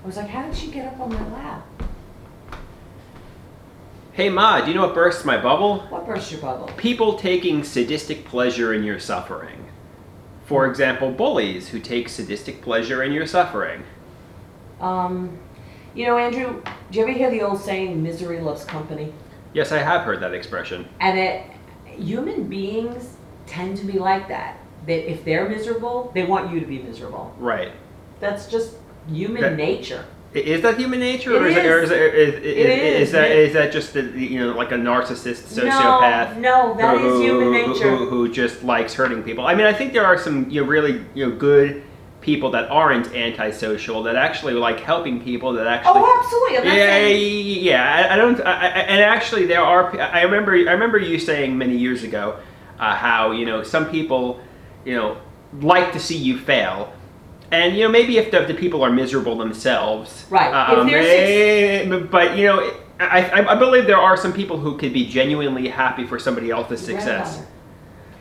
I was like, how did she get up on my lap? Hey Ma, do you know what bursts my bubble? What burst your bubble? People taking sadistic pleasure in your suffering. For example, bullies who take sadistic pleasure in your suffering. Andrew, do you ever hear the old saying, misery loves company? Yes, I have heard that expression. And human beings tend to be like that. That if they're miserable, they want you to be miserable. Right. That's just human nature. Is that human nature, or It is that just like a narcissist sociopath? No, that is human nature. Who just likes hurting people. I mean, I think there are some really good people that aren't antisocial, that actually like helping people, that actually. Oh, absolutely. I'm not saying... I don't. And actually, there are. I remember you saying many years ago how some people like to see you fail. And maybe if the people are miserable themselves, right? But I believe there are some people who could be genuinely happy for somebody else's success.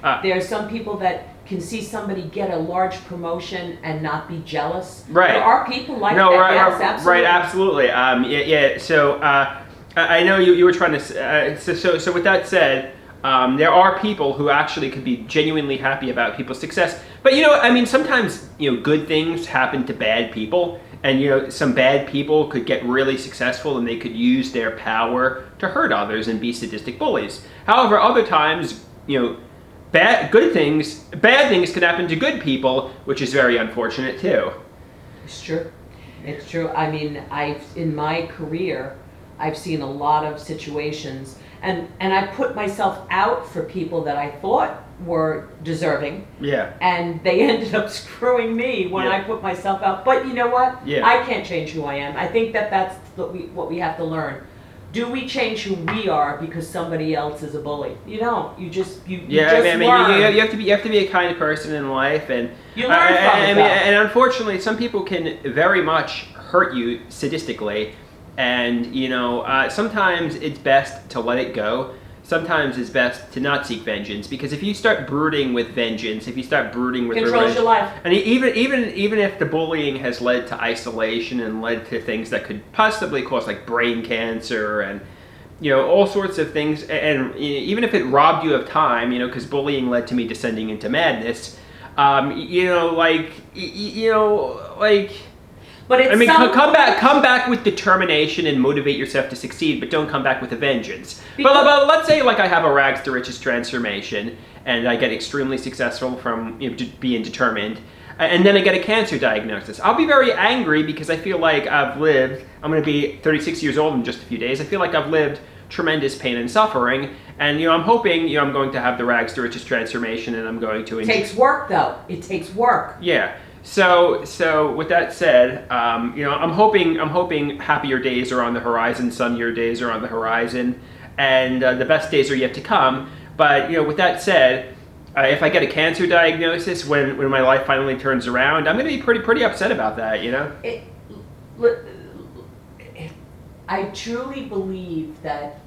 There are some people that can see somebody get a large promotion and not be jealous. Right. There are people like that. Right, yes, absolutely. Right, absolutely. So I know you were trying to. So with that said. There are people who actually could be genuinely happy about people's success. But sometimes good things happen to bad people, and some bad people could get really successful and they could use their power to hurt others and be sadistic bullies. However, other times, bad things could happen to good people, which is very unfortunate too. It's true. It's true. I mean, in my career, I've seen a lot of situations. And I put myself out for people that I thought were deserving. Yeah. And they ended up screwing me when I put myself out. But you know what? Yeah. I can't change who I am. I think that's what we have to learn. Do we change who we are because somebody else is a bully? You don't. You just learn. You have to be a kind person in life, and you learn from it. And unfortunately, some people can very much hurt you sadistically. And sometimes it's best to let it go. Sometimes it's best to not seek vengeance, because if you start brooding with vengeance, if you start brooding with controls revenge, your life. and even if the bullying has led to isolation and led to things that could possibly cause like brain cancer and all sorts of things, and even if it robbed you of time, because bullying led to me descending into madness, But it's come back with determination and motivate yourself to succeed, but don't come back with a vengeance. But let's say I have a rags to riches transformation, and I get extremely successful from being determined, and then I get a cancer diagnosis. I'll be very angry because I feel like I'm going to be 36 years old in just a few days. I feel like I've lived tremendous pain and suffering, and I'm hoping I'm going to have the rags to riches transformation, and I'm going to. It takes work, though. It takes work. Yeah. So with that said, I'm hoping happier days are on the horizon, sunnier days are on the horizon, and the best days are yet to come. But with that said, if I get a cancer diagnosis when my life finally turns around, I'm going to be pretty upset about that. I truly believe that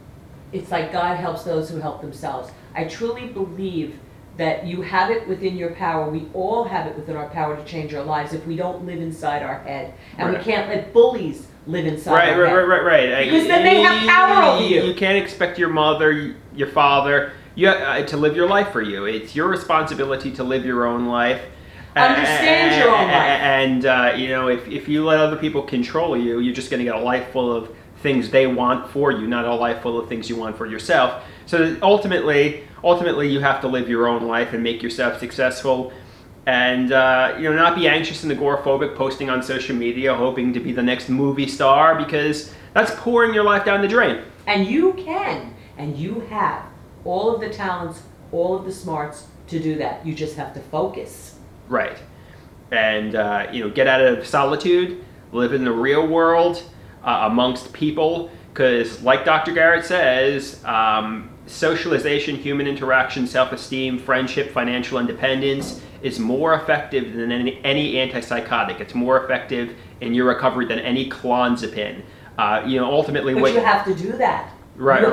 it's like God helps those who help themselves. I truly believe that you have it within your power. We all have it within our power to change our lives if we don't live inside our head. And we can't let bullies live inside our head. Right. Because then they have power over you. You can't expect your mother, your father, to live your life for you. It's your responsibility to live your own life. Understand your own life. And if you let other people control you, you're just going to get a life full of things they want for you, not a life full of things you want for yourself. So ultimately you have to live your own life and make yourself successful, and not be anxious and agoraphobic, posting on social media hoping to be the next movie star, because that's pouring your life down the drain. And you can, and you have all of the talents, all of the smarts to do that. You just have to focus. Right. And get out of solitude, live in the real world, amongst people, because like Dr. Garrett says, socialization, human interaction, self-esteem, friendship, financial independence is more effective than any antipsychotic. It's more effective in your recovery than any clonazepam. Ultimately, but you have to do that. Right.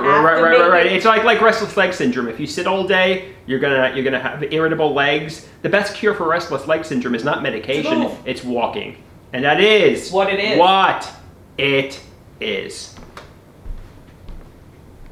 It's like restless leg syndrome. If you sit all day, you're gonna have irritable legs. The best cure for restless leg syndrome is not medication; it's walking. And that is What it is. What it is.